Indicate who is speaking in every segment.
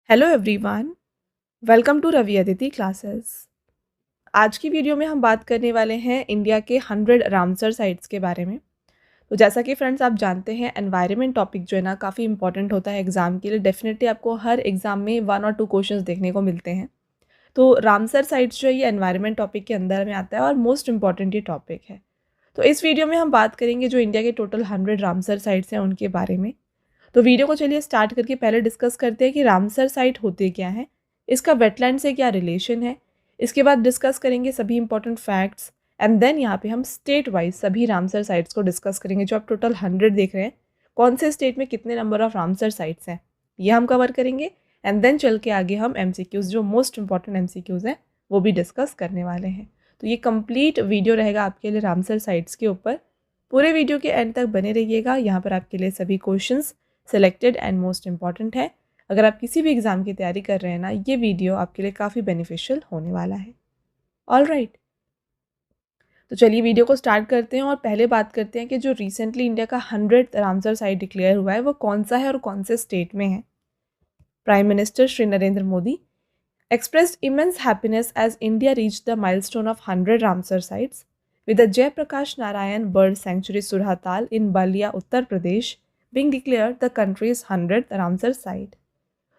Speaker 1: Hello everyone, welcome to Ravi Aditi classes. आज की video में हम बात करने वाले हैं इंडिया के 100 रामसर साइट्स के बारे में। तो जैसा कि फ्रेंड्स आप जानते हैं, एनवायरनमेंट टॉपिक जो है ना काफ़ी इंपॉर्टेंट होता है एग्जाम के लिए। डेफिनेटली आपको हर एग्जाम में 1 और 2 क्वेश्चंस देखने को मिलते हैं। तो रामसर साइट्स जो है ये एनवायरनमेंट टॉपिक के अंदर में आता है और मोस्ट इंपॉर्टेंट ये टॉपिक है। तो इस वीडियो में हम बात करेंगे जो इंडिया के टोटल 100 रामसर साइट्स हैं उनके बारे में। तो वीडियो को चलिए स्टार्ट करके पहले डिस्कस करते हैं कि रामसर साइट होते क्या हैं, इसका वेटलैंड से क्या रिलेशन है। इसके बाद डिस्कस करेंगे सभी इंपॉर्टेंट फैक्ट्स एंड देन यहाँ पे हम स्टेट वाइज सभी रामसर साइट्स को डिस्कस करेंगे। जो आप टोटल 100 देख रहे हैं, कौन से स्टेट में कितने नंबर ऑफ रामसर साइट्स हैं, ये हम कवर करेंगे। एंड देन चल के आगे हम एमसीक्यूज़, जो मोस्ट इंपॉर्टेंट एमसीक्यूज़ हैं, वो भी डिस्कस करने वाले हैं। तो ये कंप्लीट वीडियो रहेगा आपके लिए रामसर साइट्स के ऊपर। पूरे वीडियो के एंड तक बने रहिएगा, यहाँ पर आपके लिए सभी questions selected and most important है। अगर आप किसी भी एग्ज़ाम की तैयारी कर रहे हैं ना, ये वीडियो आपके लिए काफ़ी बेनिफिशियल होने वाला है। ऑल राइट, तो चलिए वीडियो को स्टार्ट करते हैं और पहले बात करते हैं कि जो रिसेंटली इंडिया का 100th रामसर साइट डिक्लेयर हुआ है वो कौन सा है और कौन से स्टेट में है। Prime minister Shri Narendra Modi expressed immense happiness as India reached the milestone of 100 Ramsar sites, with the Jaiprakash Narayan Bird Sanctuary Surhatal in Balia, Uttar Pradesh, being declared the country's 100th Ramsar site.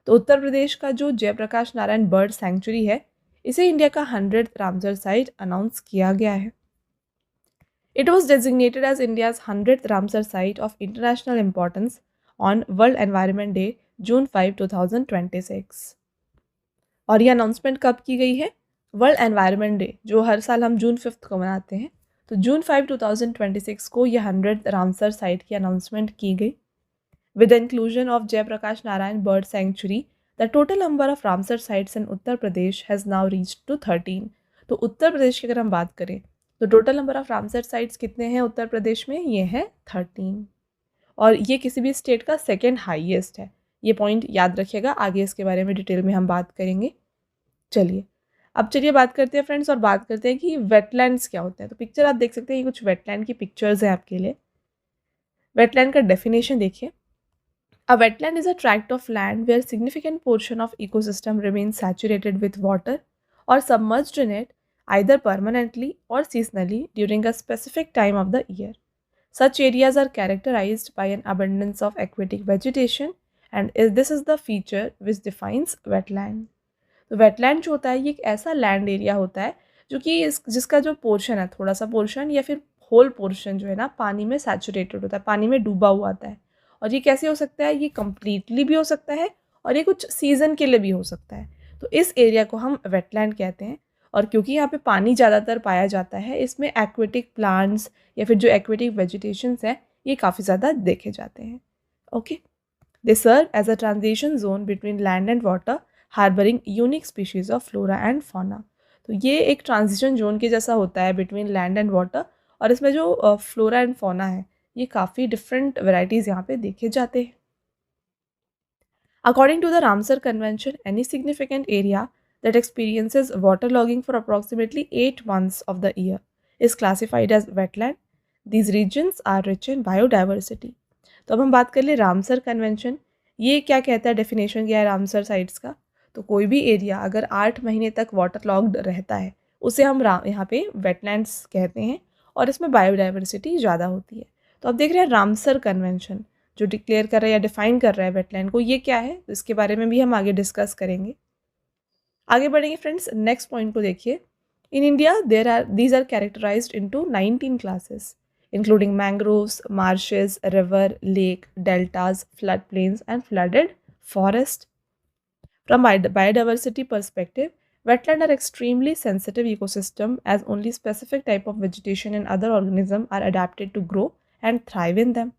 Speaker 1: तो उत्तर प्रदेश का जो Jayaprakash Narayan bird century है, इसे India का 100th Ramsar site announce किया गया है। It was designated as India's 100th Ramsar site of international importance on World Environment Day, June 5, 2026. और ये अनाउंसमेंट कब की गई है? वर्ल्ड एनवायरनमेंट डे, जो हर साल हम जून 5 को मनाते हैं, तो जून 5, 2026 को ये 100 रामसर साइट की अनाउंसमेंट की गई। With the inclusion of Jayaprakash Narayan bird sanctuary, the total number of Ramsar sites in Uttar Pradesh has now reached to 13। तो उत्तर प्रदेश की अगर हम बात करें तो total number of Ramsar sites कितने हैं उत्तर प्रदेश में? ये है 13। और ये किसी भी स्टेट का सेकेंड हाईएस्ट है। ये पॉइंट याद रखिएगा, आगे इसके बारे में डिटेल में हम बात करेंगे। चलिए बात करते हैं फ्रेंड्स, और बात करते हैं कि वेटलैंड्स क्या होते हैं। तो पिक्चर आप देख सकते हैं, ये कुछ वेटलैंड की पिक्चर्स हैं आपके लिए। वेटलैंड का डेफिनेशन देखिए। A wetland is a tract of land where significant portion of ecosystem remain saturated with water और submerged in it either permanently or seasonally during a specific time of the year. Such areas are characterized by an abundance of aquatic vegetation and this is the feature which defines wetland. तो wetland जो होता है ये एक ऐसा land area होता है जो कि जिसका जो पोर्शन है, थोड़ा सा पोर्शन या फिर होल पोर्शन जो है ना, पानी में सैचुरेटेड होता है, पानी में डूबा हुआ आता है। और ये कैसे हो सकता है? ये कम्प्लीटली भी हो सकता है और ये कुछ सीजन के लिए भी हो सकता है। तो इस एरिया को हम वेटलैंड कहते हैं। और क्योंकि यहाँ पे पानी ज़्यादातर पाया जाता है, इसमें एक्वेटिक प्लांट्स या फिर जो एक्वेटिक वेजिटेशंस हैं ये काफ़ी ज़्यादा देखे जाते हैं। Okay, they serve as a transition zone between land and water, harbouring unique species of flora and fauna. तो ये एक ट्रांजिशन जोन के जैसा होता है बिटवीन लैंड एंड वाटर, और इसमें जो फ्लोरा एंड फौना है ये काफ़ी डिफरेंट वेराइटीज़ यहाँ पे देखे जाते हैं। According to the Ramsar convention, any significant area that experiences waterlogging for approximately 8 months of the year is classified as wetland. These regions are rich in biodiversity. तो अब हम बात कर ले रामसर कन्वेंशन, ये क्या कहता है, डेफिनेशन क्या है रामसर साइट्स का। तो कोई भी एरिया अगर 8 महीने तक वाटर लॉग्ड रहता है उसे हम यहाँ पे वेटलैंड्स कहते हैं, और इसमें बायोडाइवर्सिटी ज़्यादा होती है। तो अब देख रहे हैं रामसर कन्वेंशन जो डिक्लेयर कर रहा है या डिफाइन कर रहा है वेटलैंड को, ये क्या है, तो इसके बारे में भी हम आगे डिस्कस करेंगे। आगे बढ़ेंगे फ्रेंड्स, नेक्स्ट पॉइंट को देखिए। In India these are characterised into 19 classes including mangroves, marshes, river, lake, deltas, flood plains and flooded forest. From biodiversity perspective, wetland are extremely sensitive ecosystem as only specific type of vegetation and other organisms are adapted to grow and thrive in them.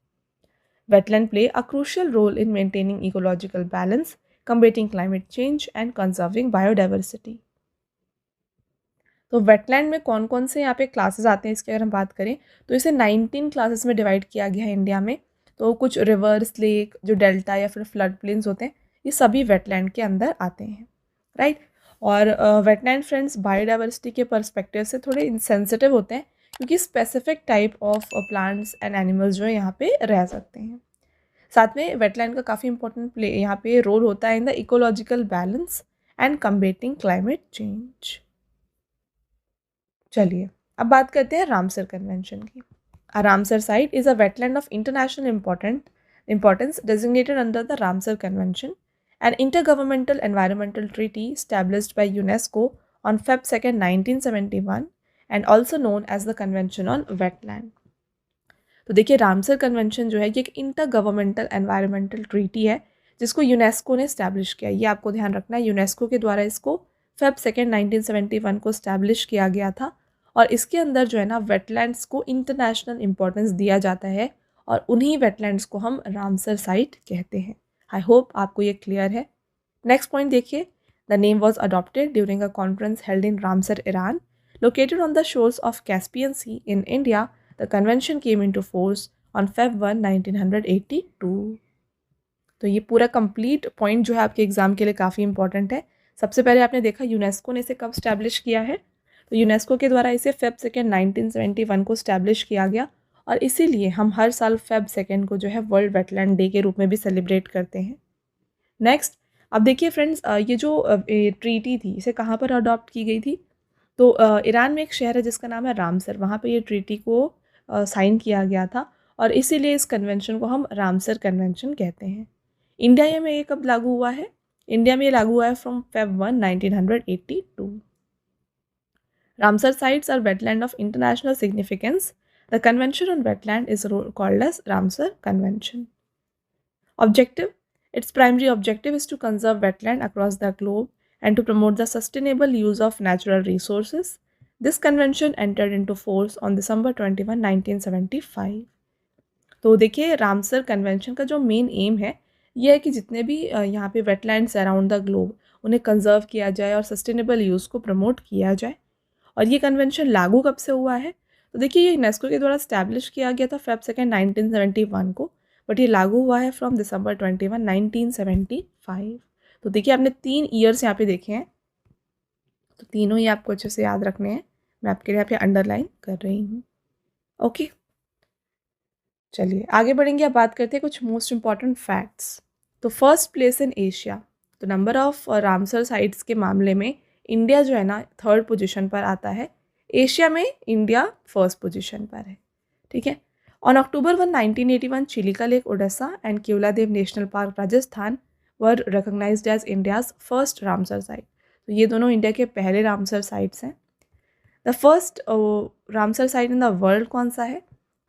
Speaker 1: Wetland play a crucial role in maintaining ecological balance, combating climate change and conserving biodiversity. तो wetland में कौन कौन से यहाँ पे classes आते हैं इसकी अगर हम बात करें तो इसे 19 क्लासेस में डिवाइड किया गया है इंडिया में। तो कुछ रिवर्स, लेक, जो डेल्टा या फिर फ्लड प्लेन्स होते हैं, ये सभी वेटलैंड के अंदर आते हैं, राइट। और वेटलैंड फ्रेंड्स बायोडाइवर्सिटी के पर्सपेक्टिव से थोड़े इंसेंसिटिव होते हैं क्योंकि specific type of plants and animals जो है यहाँ पे रह सकते हैं। साथ में वेटलैंड का काफ़ी इंपॉर्टेंट प्ले यहाँ पे रोल होता है in the ecological balance and कम्बेटिंग climate change. चलिए अब बात करते हैं रामसर कन्वेंशन की। Ramsar Site is a wetland of international importance designated under the Ramsar Convention, an intergovernmental environmental treaty established by UNESCO on Feb 2, 1971 and also known as the Convention on Wetland. तो देखिए Ramsar convention जो है ये एक inter governmental environmental treaty है जिसको UNESCO ने establish किया। ये आपको ध्यान रखना है, यूनेस्को के द्वारा इसको फेब 2 1971 को स्टैब्लिश किया गया था और इसके अंदर जो है ना वेटलैंड्स को इंटरनेशनल इंपॉर्टेंस दिया जाता है और उन्हीं वेटलैंड्स को हम रामसर साइट कहते हैं। आई होप आपको ये क्लियर है। नेक्स्ट पॉइंट देखिए, the name was adopted during a conference held in Ramsar Iran located on the shores of Caspian sea in India. The convention came into force on Feb 1, 1982. तो ये पूरा complete point जो है आपके exam के लिए काफ़ी इंपॉर्टेंट है। सबसे पहले आपने देखा यूनेस्को ने इसे कब स्टैब्लिश किया है, तो यूनेस्को के द्वारा इसे फेब 2 1971 को स्टैब्लिश किया गया और इसीलिए हम हर साल फेब 2 को जो है वर्ल्ड वेटलैंड डे के रूप में भी सेलिब्रेट करते हैं। नेक्स्ट अब देखिए फ्रेंड्स, ये जो ट्रीटी थी इसे कहाँ पर अडॉप्ट की गई थी, तो ईरान में एक शहर है जिसका नाम है रामसर, वहाँ पे ये ट्रीटी को साइन किया गया था और इसीलिए इस कन्वेंशन को हम रामसर कन्वेंशन कहते हैं। इंडिया में ये कब लागू हुआ है, इंडिया में ये लागू हुआ है from Feb 1 1982। Ramsar sites are wetland of international significance. The Convention on Wetland is called as Ramsar Convention. Objective: its primary objective is to conserve wetland across the globe and to promote the sustainable use of natural resources. This convention entered into force on December 21, 1975. तो देखिए Ramsar convention का जो main M है ये है कि जितने भी यहाँ पे वेटलैंड्स अराउंड द ग्लोब उन्हें कंजर्व किया जाए और सस्टेनेबल यूज़ को प्रमोट किया जाए। और ये कन्वेंशन लागू कब से हुआ है, तो देखिए ये यूनेस्को के द्वारा स्टैब्लिश किया गया था फेब 2 1971 को, बट ये लागू हुआ है फ्रॉम दिसंबर 21 1975। तो देखिए आपने 3 ईयर्स यहाँ पे देखे हैं, तो तीनों ही आपको अच्छे से याद रखने हैं। मैं आपके लिए यहाँ पे अंडरलाइन कर रही हूँ। ओके चलिए आगे बढ़ेंगे। अब बात करते हैं कुछ मोस्ट इंपॉर्टेंट फैक्ट्स। तो फर्स्ट प्लेस इन एशिया, तो नंबर ऑफ रामसर साइट्स के मामले में इंडिया जो है ना 3rd पोजीशन पर आता है, एशिया में इंडिया 1st पोजीशन पर है। ठीक है। On October 1 1981 Chilika lake Odisha and Keoladeo national park Rajasthan were recognised as India's first Ramsar site. तो ये दोनों इंडिया के पहले रामसर साइट्स हैं। The first Ramsar site in the world कौन सा है,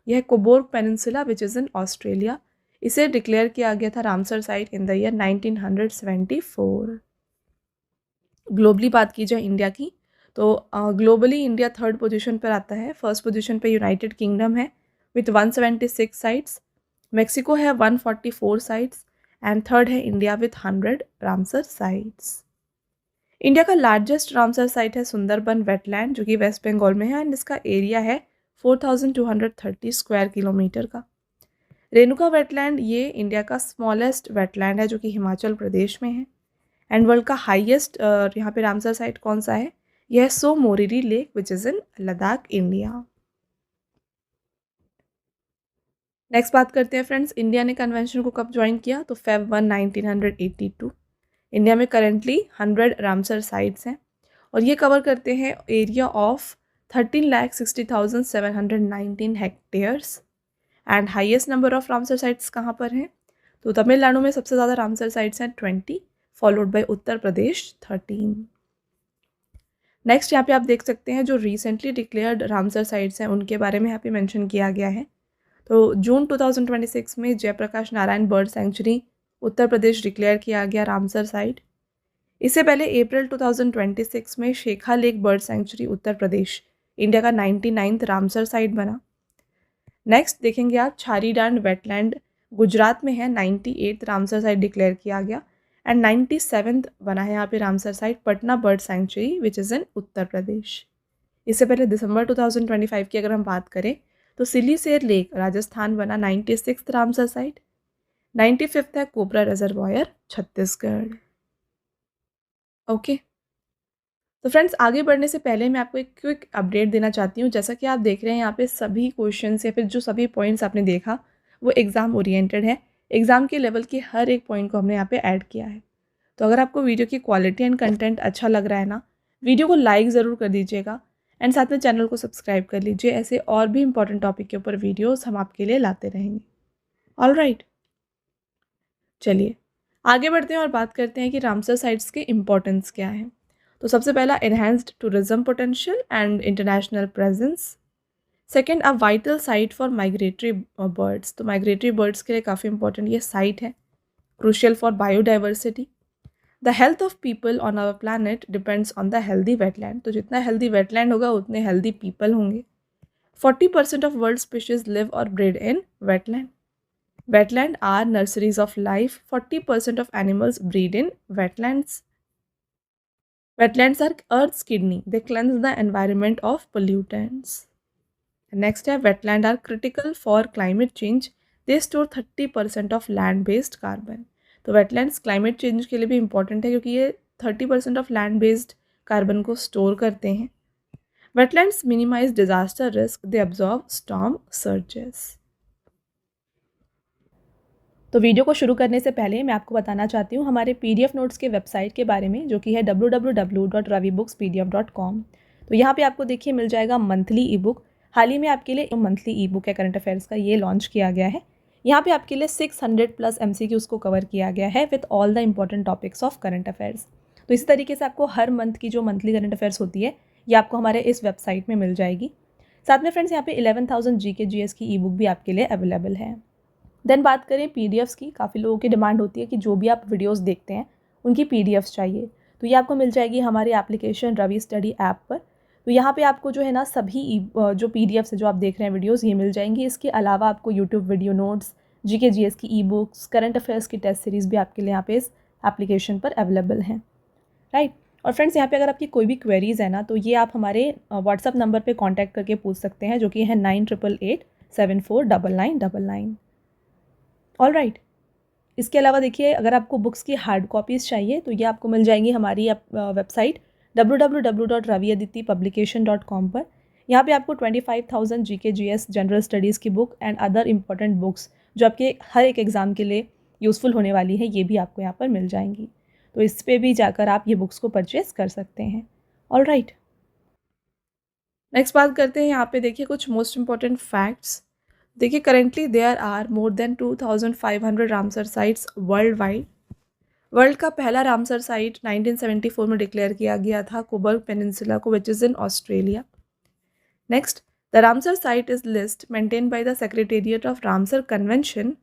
Speaker 1: यह है Cobourg peninsula which is in Australia. इसे डिक्लेयर किया गया था Ramsar site in the year 1974। Globally बात की जाए इंडिया की, तो ग्लोबली इंडिया 3rd पोजीशन पर आता है। 1st पोजीशन पे यूनाइटेड किंगडम है विथ 176 साइट्स, मेक्सिको है 144 साइट्स एंड 3rd है India with 100 Ramsar sites. India का लार्जेस्ट रामसर साइट है सुंदरबन वेटलैंड जो कि वेस्ट बंगाल में है एंड इसका एरिया है 4230 स्क्वायर किलोमीटर का। रेणुका वेटलैंड ये इंडिया का स्मॉलेस्ट वेटलैंड है जो कि हिमाचल प्रदेश में है। एंड वर्ल्ड का हाईएस्ट यहाँ पे रामसर साइट कौन सा है, यह Tso Moriri lake which is in Ladakh India. Next बात करते हैं फ्रेंड्स, इंडिया ने कन्वेंशन को कब ज्वाइन किया, तो फेब 1 1982। इंडिया में करेंटली 100 रामसर साइट्स हैं और ये कवर करते हैं area of 13,60,719 hectares. And highest number of Ramsar sites कहाँ पर हैं, तो तमिलनाडु में सबसे ज़्यादा रामसर साइट्स हैं 20, followed by Uttar Pradesh 13। Next यहाँ पे आप देख सकते हैं जो रिसेंटली डिक्लेयर्ड रामसर साइट्स हैं उनके बारे में यहाँ पे मेंशन किया गया है। तो जून 2026 में Jayaprakash Narayan bird century Uttar Pradesh declare किया गया रामसर साइट। इससे पहले अप्रैल 2026 में शेखा lake bird century Uttar Pradesh India का 99th रामसर साइट बना। नेक्स्ट देखेंगे आप छारीडांड वेटलैंड गुजरात में है, 98th रामसर साइट डिक्लेयर किया गया एंड 97th बना है यहाँ पे Ramsar site Patna bird sanctuary which is in Uttar Pradesh. इससे पहले दिसंबर 2025 की अगर हम बात करें तो सिलीसेर लेक राजस्थान बना 96th रामसर साइट। 95th है कोबरा रिजर्वायर छत्तीसगढ़। ओके तो फ्रेंड्स आगे बढ़ने से पहले मैं आपको एक क्विक अपडेट देना चाहती हूँ। जैसा कि आप देख रहे हैं यहाँ पे सभी क्वेश्चन या फिर जो सभी पॉइंट्स आपने देखा वो एग्ज़ाम ओरिएंटेड है, एग्ज़ाम के लेवल के हर एक पॉइंट को हमने यहाँ पे ऐड किया है। तो अगर आपको वीडियो की क्वालिटी एंड कंटेंट अच्छा लग रहा है ना, वीडियो को लाइक ज़रूर कर दीजिएगा एंड साथ में चैनल को सब्सक्राइब कर लीजिए। ऐसे और भी इंपॉर्टेंट टॉपिक के ऊपर वीडियोस हम आपके लिए लाते रहेंगे। ऑल राइट, चलिए आगे बढ़ते हैं और बात करते हैं कि रामसर साइट्स के इम्पोर्टेंस क्या है। तो सबसे पहला, enhanced tourism potential and international presence. Second, a vital site for migratory birds. तो माइग्रेटरी बर्ड्स के लिए काफ़ी इंपॉर्टेंट ये साइट है। Crucial for biodiversity. The health of people on our planet depends on the healthy wetland. तो जितना healthy wetland होगा उतने हेल्दी पीपल होंगे। 40% ऑफ वर्ल्ड स्पीशीज लिव और breed in wetland. Wetland are nurseries of life. 40% of animals breed in wetlands. Wetlands are Earth's kidney. They cleanse the environment of pollutants. Next है, wetland are critical for climate change. They store 30% of land-based carbon. तो wetlands climate change के लिए भी important है क्योंकि ये 30% of land-based carbon को store करते हैं. Wetlands minimize disaster risk. They absorb storm surges. तो वीडियो को शुरू करने से पहले मैं आपको बताना चाहती हूँ हमारे PDF नोट्स के वेबसाइट के बारे में, जो कि है www.ravibookspdf.com। तो यहाँ पे आपको देखिए मिल जाएगा मंथली ई बुक। हाल ही में आपके लिए मंथली ई बुक है करंट अफेयर्स का, ये लॉन्च किया गया है। यहाँ पे आपके लिए 600+ MCQs को कवर किया गया है with all the important topics of current affairs. तो इसी तरीके से आपको हर मंथ की जो मंथली करंट अफेयर्स होती है ये आपको हमारे इस वेबसाइट में मिल जाएगी। साथ में फ्रेंड्स यहाँ पे 11,000 GK GS की ई बुक भी आपके लिए अवेलेबल है। देन बात करें PDFs की, काफ़ी लोगों की डिमांड होती है कि जो भी आप वीडियोस देखते हैं उनकी PDFs चाहिए। तो ये आपको मिल जाएगी हमारी एप्लीकेशन रवि स्टडी ऐप पर। तो यहाँ पे आपको जो है ना सभी जो PDFs है जो आप देख रहे हैं वीडियोस ये मिल जाएंगी। इसके अलावा आपको YouTube video notes, GK GS की ई बुक्स, करंट अफेयर्स की टेस्ट सीरीज़ भी आपके लिए यहाँ पे इस एप्लीकेशन पर अवेलेबल हैं, राइट। और फ्रेंड्स यहाँ पे अगर आपकी कोई भी क्वेरीज़ है ना तो ये आप हमारे व्हाट्सअप नंबर पर कॉन्टैक्ट करके पूछ सकते हैं, जो कि है 9888749999। All right. इसके अलावा देखिए अगर आपको बुक्स की हार्ड कॉपीज़ चाहिए तो ये आपको मिल जाएंगी हमारी वेबसाइट www.raviaditipublication.com पर। यहाँ पे आपको 25,000 GK GS जनरल स्टडीज़ की book and other important books जो आपके हर एक एग्ज़ाम के लिए यूज़फुल होने वाली है ये भी आपको यहाँ पर मिल जाएंगी। तो इस पर भी जाकर आप ये बुक्स को परचेज़ कर सकते हैं। ऑल राइट, नेक्स्ट बात करते हैं यहाँ पे देखिए कुछ मोस्ट इंपॉर्टेंट फैक्ट्स। देखिए currently there are more than 2,500 Ramsar sites worldwide. World का पहला रामसर साइट 1974 में डिक्लेयर किया गया था कोबर्ग पेनिनसुला को, विच is in Australia. Next, the Ramsar site is list maintain by the secretariat of Ramsar convention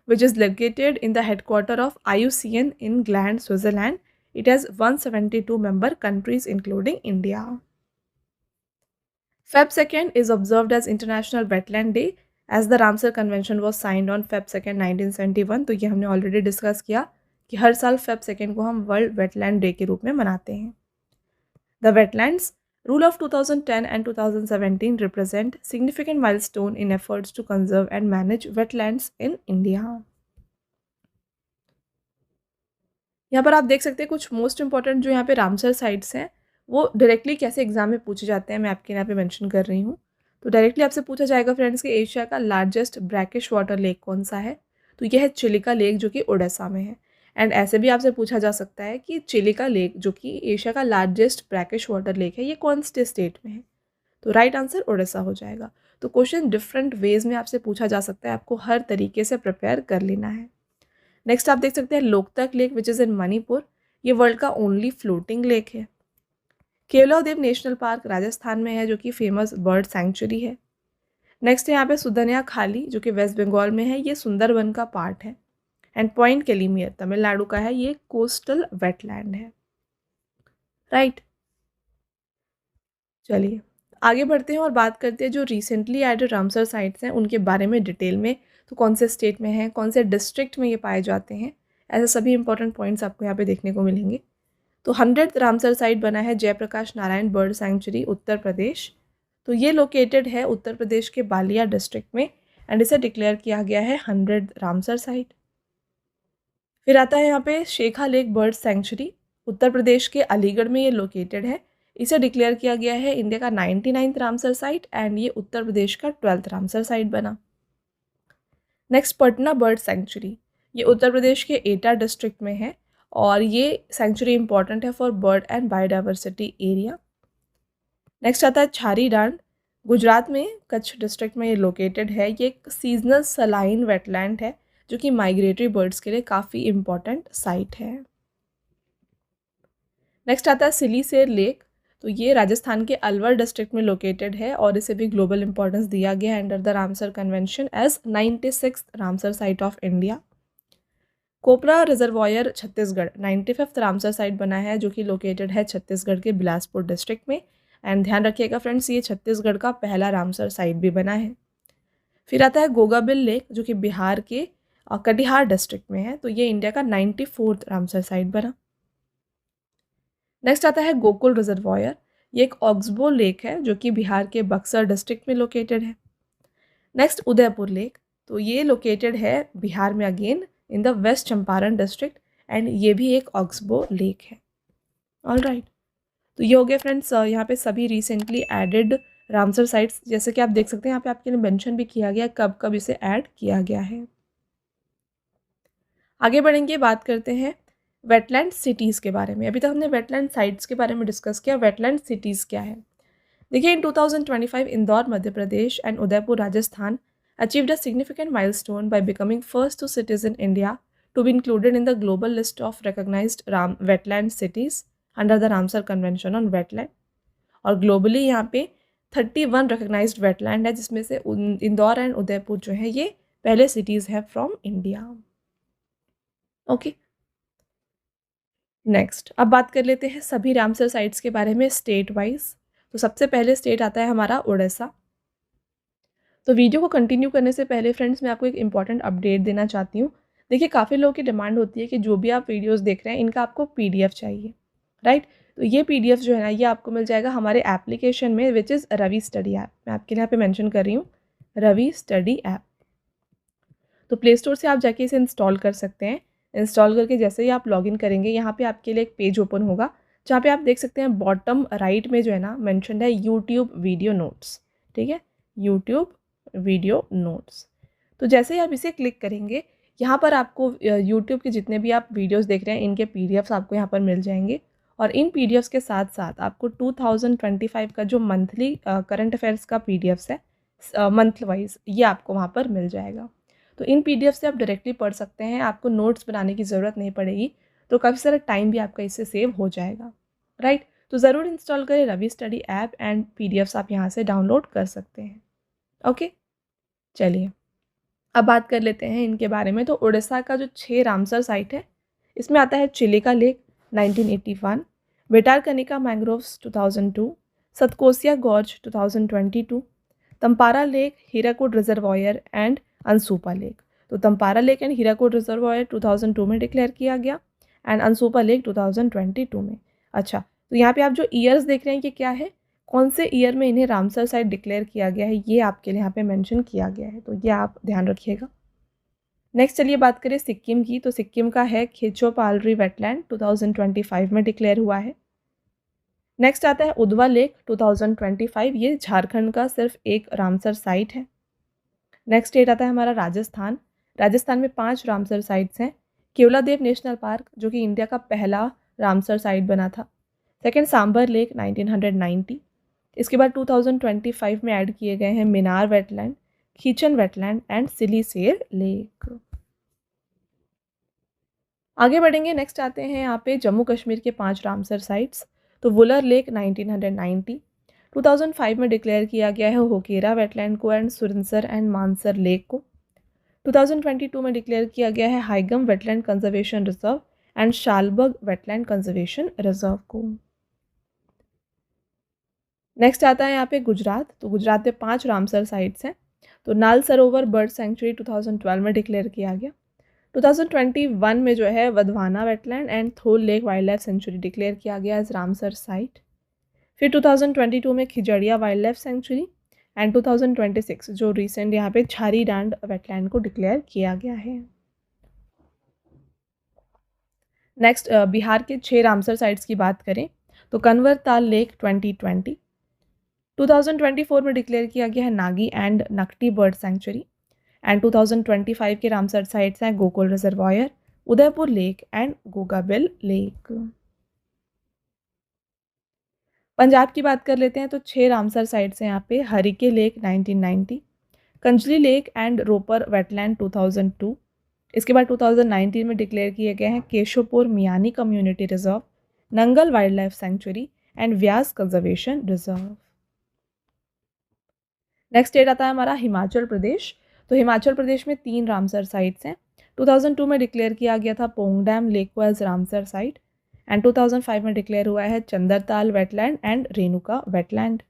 Speaker 1: which is located in the headquarter of IUCN in Gland, Switzerland. It has 172 member countries including India. Feb 2nd is observed as International Wetland Day as the Ramsar Convention was signed on Feb 2nd 1971। तो ये हमने already discuss किया कि हर साल Feb 2nd को हम world wetland day के रूप में मनाते हैं। The wetlands rule of 2010 and 2017 represent significant milestone in efforts to conserve and manage wetlands in India। यहाँ पर आप देख सकते हैं कुछ मोस्ट इंपॉर्टेंट जो यहाँ पे रामसर साइट्स हैं वो डायरेक्टली कैसे एग्जाम में पूछे जाते हैं, मैं आपके यहाँ पे मेंशन कर रही हूँ। तो डायरेक्टली आपसे पूछा जाएगा फ्रेंड्स कि एशिया का लार्जेस्ट ब्रैकिश वाटर लेक कौन सा है, तो यह है चिलिका लेक जो कि उड़ीसा में है। एंड ऐसे भी आपसे पूछा जा सकता है कि चिलिका लेक जो कि एशिया का लार्जेस्ट ब्रैकिश वाटर लेक है ये कौन से स्टेट में है, तो राइट आंसर उड़ीसा हो जाएगा। तो क्वेश्चन डिफरेंट वेज में आपसे पूछा जा सकता है, आपको हर तरीके से प्रिपेयर कर लेना है। नेक्स्ट आप देख सकते हैं लोकतक लेक विच इज़ इन मणिपुर, ये वर्ल्ड का ओनली फ्लोटिंग लेक है। केवलादेव नेशनल पार्क राजस्थान में है जो कि फेमस बर्ड सैंक्चुरी है। नेक्स्ट है यहाँ पे सुदनिया खाली जो कि वेस्ट बंगाल में है, ये सुंदरबन का पार्ट है। एंड पॉइंट केलीमियर तमिलनाडु का है, ये कोस्टल वेटलैंड है, राइट। चलिए आगे बढ़ते हैं और बात करते हैं जो रिसेंटली एडेड रामसर साइट्स हैं उनके बारे में डिटेल में। तो कौन से स्टेट में हैं, कौन से डिस्ट्रिक्ट में ये पाए जाते हैं, ऐसे सभी इंपॉर्टेंट पॉइंट्स आपको यहाँ पे देखने को मिलेंगे। तो 100th रामसर साइट बना है जयप्रकाश नारायण बर्ड सैंक्चुरी उत्तर प्रदेश। तो ये लोकेटेड है उत्तर प्रदेश के बालिया डिस्ट्रिक्ट में एंड इसे डिक्लेयर किया गया है 100th रामसर साइट। फिर आता है यहाँ पे शेखा लेक बर्ड सैंक्चुरी, उत्तर प्रदेश के अलीगढ़ में ये लोकेटेड है। इसे डिक्लेयर किया गया है इंडिया का 99th रामसर साइट एंड ये उत्तर प्रदेश का 12th रामसर साइट बना। नेक्स्ट पटना बर्ड सेंचुरी, ये उत्तर प्रदेश के एटा डिस्ट्रिक्ट में है और ये सेंचुरी इंपॉर्टेंट है for bird and biodiversity area. Next आता है छारी डांड, गुजरात में कच्छ डिस्ट्रिक्ट में ये लोकेटेड है। ये एक सीजनल सलाइन वेटलैंड है जो कि माइग्रेटरी बर्ड्स के लिए काफ़ी इम्पॉर्टेंट साइट है। नेक्स्ट आता है सिलीसेर लेक, तो ये राजस्थान के अलवर डिस्ट्रिक्ट में लोकेटेड है और इसे भी ग्लोबल इंपॉर्टेंस दिया गया है under the Ramsar convention as 96th Ramsar site of India. Kopra reservoir Chhattisgarh 95th Ramsar site बना है जो कि लोकेटेड है छत्तीसगढ़ के बिलासपुर डिस्ट्रिक्ट में। एंड ध्यान रखिएगा फ्रेंड्स, ये छत्तीसगढ़ का पहला रामसर साइट भी बना है। फिर आता है गोगाबिल लेक जो कि बिहार के कटिहार डिस्ट्रिक्ट में है, तो ये इंडिया का 94th रामसर साइट बना। नेक्स्ट आता है गोकुल रिजर्वायर, ये एक ऑक्सबो लेक है जो कि बिहार के बक्सर डिस्ट्रिक्ट में लोकेटेड है। नेक्स्ट उदयपुर लेक, तो ये लोकेटेड है बिहार में again in the west Champaran district and ये भी एक ऑक्सबो लेक है। ऑलराइट, तो ये हो गया फ्रेंड्स यहाँ पे सभी रिसेंटली एडेड रामसर साइट्स, जैसे कि आप देख सकते हैं यहाँ पे आपके लिए मेंशन भी किया गया कब कब इसे ऐड किया गया है। आगे बढ़ेंगे, बात करते हैं वेटलैंड सिटीज़ के बारे में। अभी तक हमने वेटलैंड साइट्स के बारे में डिस्कस किया, वेटलैंड सिटीज़ क्या है। देखिए, in 2025 Indore Madhya Pradesh and Udaipur Rajasthan achieved a significant milestone by becoming first two cities in India to be included in the global list of recognized wetland cities under the Ramsar Convention on Wetland। और globally यहाँ पे 31 recognised wetland है जिसमें से Indore and Udaipur जो है ये पहले सिटीज़ हैं फ्रॉम इंडिया। ओके, नेक्स्ट अब बात कर लेते हैं सभी रामसर साइट्स के बारे में स्टेट वाइज। तो सबसे पहले स्टेट आता है हमारा उड़ीसा। तो वीडियो को कंटिन्यू करने से पहले फ्रेंड्स मैं आपको एक इम्पॉर्टेंट अपडेट देना चाहती हूँ। देखिए, काफ़ी लोगों की डिमांड होती है कि जो भी आप वीडियोस देख रहे हैं इनका आपको पीडीएफ चाहिए, राइट। तो ये पीडीएफ जो है ना ये आपको मिल जाएगा हमारे एप्लीकेशन में which is Ravi study app. मैं आपके लिए यहाँ पे मेंशन कर रही हूँ रवि स्टडी ऐप। तो प्ले स्टोर से आप जाके इसे इंस्टॉल कर सकते हैं। इंस्टॉल करके जैसे ही आप लॉगिन करेंगे यहाँ पे आपके लिए एक पेज ओपन होगा जहाँ पे आप देख सकते हैं बॉटम राइट में जो है ना मेंशन्ड है यूट्यूब वीडियो नोट्स। ठीक है, यूट्यूब वीडियो नोट्स। तो जैसे ही आप इसे क्लिक करेंगे यहाँ पर आपको यूट्यूब के जितने भी आप वीडियोस देख रहे हैं इनके पीडीएफ्स आपको यहाँ पर मिल जाएंगे। और इन पीडीएफ्स के साथ साथ आपको 2025 का जो मंथली करंट अफेयर्स का पीडीएफ्स है मंथ वाइज ये आपको वहाँ पर मिल जाएगा। तो इन पीडीएफ से आप डायरेक्टली पढ़ सकते हैं, आपको नोट्स बनाने की ज़रूरत नहीं पड़ेगी। तो काफ़ी सारा टाइम भी आपका इससे सेव हो जाएगा, राइट। तो ज़रूर इंस्टॉल करें Ravi study app and PDFs आप यहाँ से डाउनलोड कर सकते हैं। ओके, चलिए अब बात कर लेते हैं इनके बारे में। तो उड़ीसा का जो 6 रामसर साइट है इसमें आता है Chilika lake 1981, Bhitarkanika mangroves 2002, Satkosia gorge 2022, Tampara lake, Hirakud reservoir and Ansupa lake. तो Tampara lake and Hirakud reservoir 2002 में डिक्लेयर किया गया एंड अनसुपा लेक 2022 में। अच्छा, तो यहाँ पे आप जो ईयर्स देख रहे हैं ये क्या है, कौन से ईयर में इन्हें रामसर साइट डिक्लेयर किया गया है ये आपके लिए यहाँ पे मेंशन किया गया है, तो ये आप ध्यान रखिएगा। नेक्स्ट चलिए बात करें सिक्किम की। तो सिक्किम का है खेचोपालरी वेटलैंड 2025 में डिक्लेयर हुआ है। नेक्स्ट आता है उदवा लेक 2025, ये झारखंड का सिर्फ एक रामसर साइट है। नेक्स्ट स्टेट आता है हमारा राजस्थान। राजस्थान में 5 रामसर साइट्स हैं। केवलादेव नेशनल पार्क जो कि इंडिया का पहला रामसर साइट बना था। Second Sambhar lake 1990। इसके बाद 2025 में ऐड किए गए हैं Menar wetland, Khichan wetland and Siliserh lake. आगे बढ़ेंगे, नेक्स्ट आते हैं यहाँ पे जम्मू कश्मीर के 5 रामसर साइट्स। तो वुलर लेक 1990, 2005 में डिक्लेयर किया गया है होकेरा वेटलैंड को and Surinsar and Mansar lake को। 2022 में डिक्लेयर किया गया है Hygam wetland conservation reserve and Shallbugh wetland conservation reserve को। नेक्स्ट आता है यहाँ पे गुजरात। तो गुजरात में 5 रामसर साइट्स हैं। तो नाल सरोवर बर्ड सेंचुरी 2012 में डिक्लेयर किया गया। 2021 में जो है Wadhwana wetland and Thol lake wild life sanctuary declare किया गया एज रामसर साइट। फिर 2022 में Khijadia wild life sanctuary and 2026 जो रिसेंट यहाँ पे छारी डांड वेटलैंड को डिक्लेयर किया गया है। नेक्स्ट बिहार के 6 रामसर साइट्स की बात करें तो कन्वर ताल लेक 2024 में डिक्लेयर किया गया है Nagi and Nakti bird sanctuary. And 2025 के रामसर साइट्स हैं Gokul reservoir, Udaipur lake and Gogabil lake. Punjab की बात कर लेते हैं तो 6 रामसर साइट्स हैं यहाँ पे, Harike lake 1990, Kanjli lake and Ropar wetland 2002। इसके बाद 2019 में डिक्लेयर किए गए हैं Keshopur Miani community reserve, Nangal wild life sanctuary and Beas conservation reserve. Next state आता है हमारा हिमाचल प्रदेश। तो हिमाचल प्रदेश में 3 रामसर साइट्स हैं। 2002 में डिक्लेयर किया गया था Pong dam lake as Ramsar site and 2005 में डिक्लेयर हुआ है Chandertal wetland and Renuka wetland.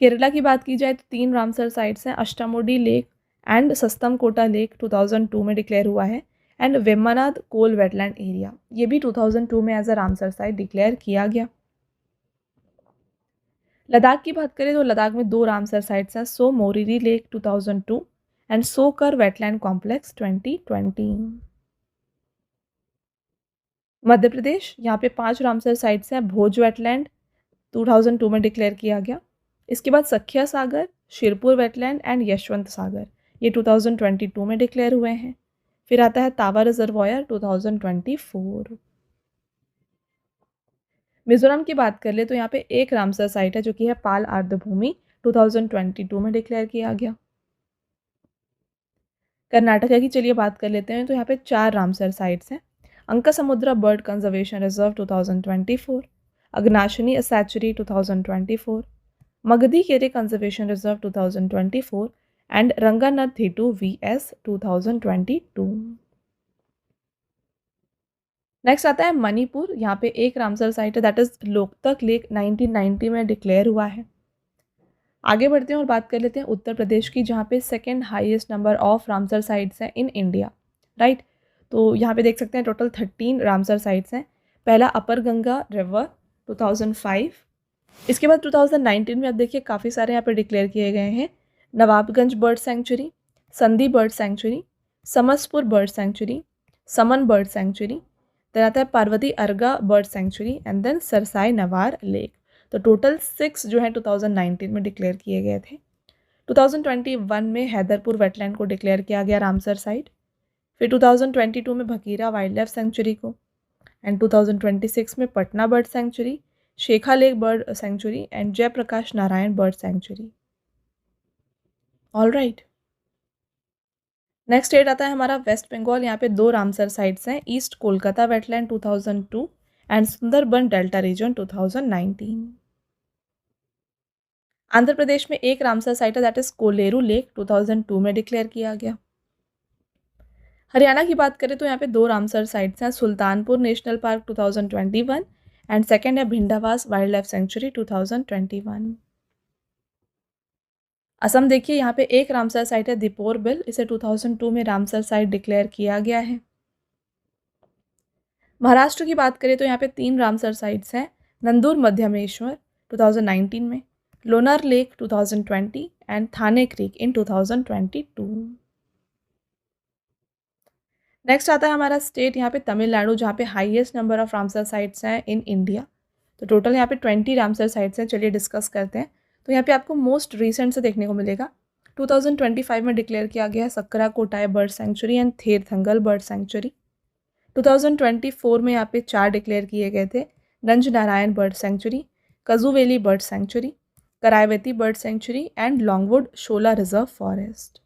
Speaker 1: Kerala की बात की जाए तो 3 रामसर साइट्स हैं, Ashtamudi lake and Sasthamkotta lake 2002 में डिक्लेयर हुआ है and Vembanad Kol wetland area, ये भी 2002 में as a Ramsar site declare किया गया। लद्दाख की बात करें तो लद्दाख में 2 रामसर साइट्स हैं, सो मोरिरी लेक 2002 एंड सोकर वेटलैंड कॉम्प्लेक्स 2020। मध्य प्रदेश, यहाँ पे 5 रामसर साइट्स हैं, भोज वेटलैंड 2002 में डिक्लेयर किया गया। इसके बाद सखिया सागर, शिरपुर वेटलैंड एंड यशवंत सागर, ये 2022 में डिक्लेयर हुए हैं। फिर आता है तावा रिजर्वायर 2024। मिजोरम की बात कर ले तो यहाँ पे एक रामसर साइट है जो कि है पाल आर्द्रभूमि, 2022 में डिक्लेयर किया गया। कर्नाटका की चलिए बात कर लेते हैं तो यहाँ पे 4 रामसर साइट्स हैं, Ankasamudra bird conservation reserve 2024, Aghanashini सैचुरी 2024, Magadi Kere conservation reserve 2024 and Ranganathittu VS 2022। Next आता है मणिपुर, यहाँ पे एक रामसर साइट है दैट इज लोकतक लेक 1990 में डिक्लेयर हुआ है। आगे बढ़ते हैं और बात कर लेते हैं उत्तर प्रदेश की, जहाँ पे second highest number of Ramsar sites हैं इन इंडिया, राइट। तो यहाँ पे देख सकते हैं टोटल 13 रामसर साइट्स हैं। पहला अपर गंगा रिवर 2005, इसके बाद 2019 में अब देखिए काफ़ी सारे यहाँ पे डिक्लेयर किए गए हैं, Nawabganj bird sanctuary, Sandi bird sanctuary, Samaspur bird sanctuary, Saman bird sanctuary, then आता है Parvati Arga bird sanctuary and then Sarsai Nawar lake. तो टोटल 6 जो है 2019 में डिक्लेयर किए गए थे। 2021 में हैदरपुर वेटलैंड को डिक्लेयर किया गया रामसर साइट, फिर 2022 में भकीरा वाइल्ड लाइफ सेंचुरी को एंड 2026 में Patna bird sanctuary, Sheikha lake bird sanctuary and Jayaprakash Narayan bird sanctuary. All right, next state आता है हमारा वेस्ट बंगाल। यहाँ पे 2 रामसर साइट्स हैं, east Kolkata wetland 2002 and Sundarban delta region 2019। Andhra Pradesh में एक रामसर साइट है दैट इज कोलेरू लेक 2002 में डिक्लेयर किया गया। हरियाणा की बात करें तो यहाँ पे 2 रामसर साइट्स हैं, Sultanpur national park 2021 and second है Bhindawas wild life sanctuary 2021। Assam देखिए, यहाँ पे एक रामसर साइट है दीपोर बिल, इसे 2002 में रामसर साइट डिक्लेयर किया गया है। महाराष्ट्र की बात करें तो यहाँ पे 3 रामसर साइट्स हैं, नंदूर मध्यमेश्वर 2019 में, Lonar lake 2020 and Thane creek in 2022। Next आता है हमारा स्टेट यहाँ पे तमिलनाडु, जहाँ पे highest number of Ramsar sites हैं इन इंडिया। तो टोटल यहाँ पे 20 रामसर साइट्स हैं, चलिए डिस्कस करते हैं। तो यहाँ पे आपको मोस्ट रिसेंट से देखने को मिलेगा, 2025 में डिक्लेयर किया गया है Sakkara Kottai bird sanctuary and Therthangal bird sanctuary. 2024 में यहाँ पे 4 डिक्लेयर किए गए थे, Nanj Narayan bird sanctuary, Kazhuveli bird sanctuary, Karaivetti bird sanctuary and Longwood shola reserve forest.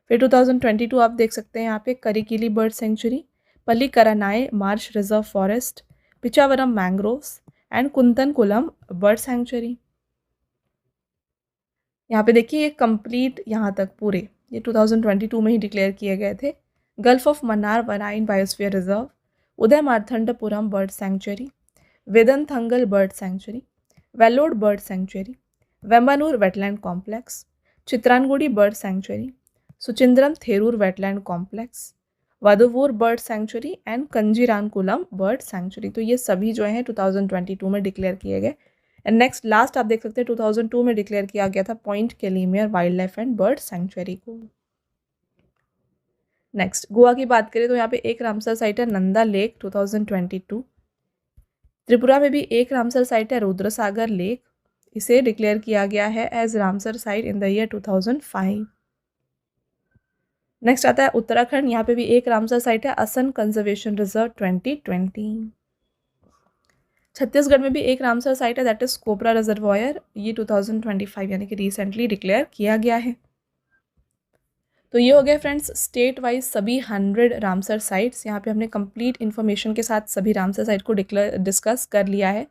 Speaker 1: फिर 2022 आप देख सकते हैं यहाँ पे Karikili bird sanctuary, Pallikaranai marsh reserve forest, Pichavaram mangroves and Koonthankulam bird sanctuary. यहाँ पे देखिए ये कंप्लीट यहाँ तक पूरे ये 2022 में ही डिक्लेयर किए गए थे। Gulf of Mannar marine biosphere reserve, Udaya Marthandapuram bird sanctuary, Vedanthangal bird sanctuary, Vellode bird sanctuary, Vembannur wetland complex, Chitrangudi bird sanctuary, Suchindram Theroor wetland complex, Vaduvur bird sanctuary and Kanjirankulam bird sanctuary. तो ये सभी जो हैं 2022 में डिक्लेयर किए गए। एंड नेक्स्ट लास्ट आप देख सकते हैं 2002 में डिक्लेयर किया गया था point Calimere wild life and bird sanctuary को। नेक्स्ट गोवा की बात करें तो यहाँ पे एक रामसर साइट है नंदा लेक 2022। त्रिपुरा में भी एक रामसर साइट है रुद्रसागर लेक, इसे डिक्लेयर किया गया है as Ramsar site in the year 2005। Next आता है उत्तराखंड। यहाँ पे भी एक रामसर साइट है, असम कंजर्वेशन रिजर्व 2020। छत्तीसगढ़ में भी एक रामसर साइट है, दैट इज कोबरा रिजर्वॉयर। ये 2025 यानी कि रिसेंटली डिक्लेयर किया गया है। तो ये हो गए फ्रेंड्स स्टेट वाइज सभी 100 रामसर साइट्स। यहाँ पे हमने कंप्लीट इन्फॉर्मेशन के साथ सभी रामसर साइट को डिस्कस कर लिया है।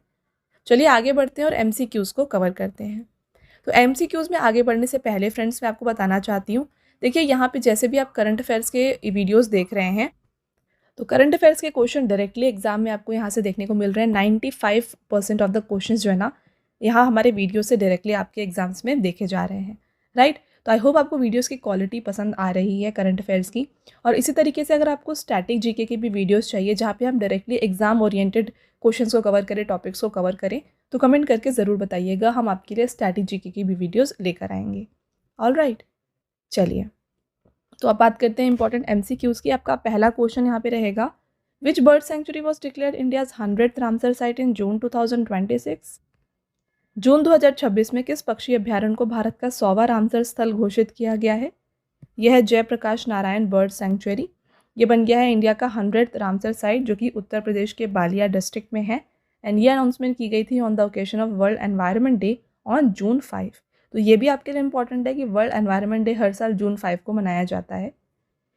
Speaker 1: चलिए आगे बढ़ते हैं और MCQs को कवर करते हैं। तो MCQs में आगे बढ़ने से पहले फ्रेंड्स मैं आपको बताना चाहती हूँ, देखिए यहाँ पे जैसे भी आप करंट अफेयर्स के वीडियोस देख रहे हैं, तो करंट अफेयर्स के क्वेश्चन डायरेक्टली एग्जाम में आपको यहाँ से देखने को मिल रहे हैं। 95% ऑफ द क्वेश्चंस जो है ना, यहाँ हमारे वीडियो से डायरेक्टली आपके एग्जाम्स में देखे जा रहे हैं, राइट। तो आई होप आपको वीडियोस की क्वालिटी पसंद आ रही है करंट अफेयर्स की। और इसी तरीके से अगर आपको स्टैटिक जीके की भी वीडियोस चाहिए जहाँ पे हम डायरेक्टली एग्जाम ओरिएंटेड क्वेश्चंस को कवर करें, टॉपिक्स को कवर करें, तो कमेंट करके ज़रूर बताइएगा, हम आपके लिए स्टैटिक जीके की भी वीडियोज़ लेकर आएंगे। ऑल राइट, चलिए तो अब बात करते हैं इंपॉर्टेंट MCQs की। आपका पहला क्वेश्चन यहाँ पे रहेगा, which bird sanctuary was declared India's 100th Ramsar site in June 2026? जून 2026 में किस पक्षी अभ्यारण्य को भारत का 100वां रामसर स्थल घोषित किया गया है? यह है जयप्रकाश नारायण बर्ड सेंचुरी। ये बन गया है इंडिया का 100th रामसर साइट, जो कि उत्तर प्रदेश के बालिया डिस्ट्रिक्ट में है। एंड ये अनाउंसमेंट की गई थी on the occasion of world environment day on June 5। तो ये भी आपके लिए इंपॉर्टेंट है कि वर्ल्ड एनवायरनमेंट डे हर साल जून 5 को मनाया जाता है।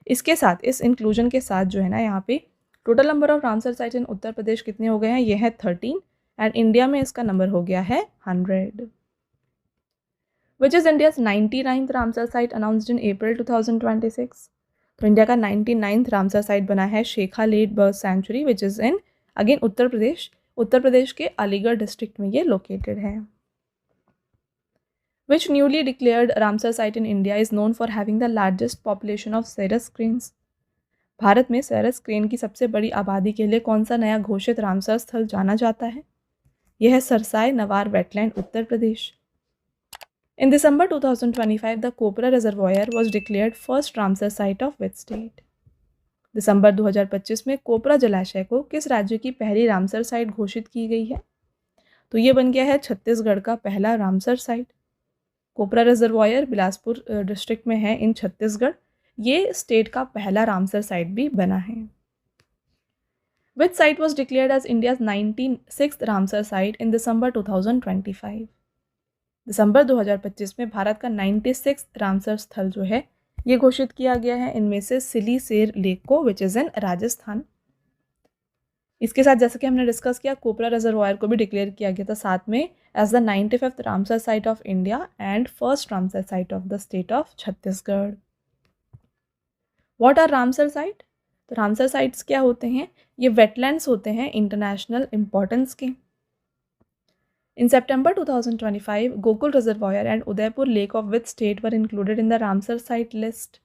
Speaker 1: इसके साथ, इस इंक्लूजन के साथ जो है ना, यहाँ पे total number of Ramsar site in Uttar Pradesh कितने हो गए हैं? ये है 13 एंड इंडिया में इसका नंबर हो गया है 100। Which is India's 99th Ramsar site announced in April 2026? तो इंडिया का 99th रामसर साइट बना है Sheikha lake bird sanctuary, which is in again Uttar Pradesh के अलीगढ़ डिस्ट्रिक्ट में ये लोकेटेड है। Which newly declared Ramsar site in India is known for having the largest population of Sarus cranes? Bharat में सरस crane की सबसे बड़ी आबादी के लिए कौन सा नया घोषित रामसर स्थल जाना जाता है? यह है cerci noir wetland, Uttar Pradesh. In December 2025, the Kopra Reservoir was declared first Ramsar site of which state? दिसंबर 2025 में कोपरा जलाशय को किस राज्य की पहली रामसर साइट घोषित की गई है? तो ये बन गया है छत्तीसगढ़ का पहला रामसर साइट। कोपरा रिजर्वायर बिलासपुर डिस्ट्रिक्ट में है इन छत्तीसगढ़। ये स्टेट का पहला रामसर साइट भी बना है। Which site was declared as India's 96th Ramsar site in December 2025? दिसंबर 2025 में भारत का 96th रामसर स्थल जो है ये घोषित किया गया है। इनमें से सिलीसेर लेक को, विच इज इन राजस्थान। इसके साथ जैसे कि हमने डिस्कस किया, कोपरा रिजर्वायर को भी डिक्लेयर किया गया था साथ में as the 95th Ramsar site of India and first Ramsar site of the state of Chhattisgarh. What are Ramsar site? तो रामसर साइट्स क्या होते हैं? ये वेटलैंड्स होते हैं इंटरनेशनल इंपॉर्टेंस के। In September 2025, Gokul reservoir and Udaipur lake of which state were included in the Ramsar site list?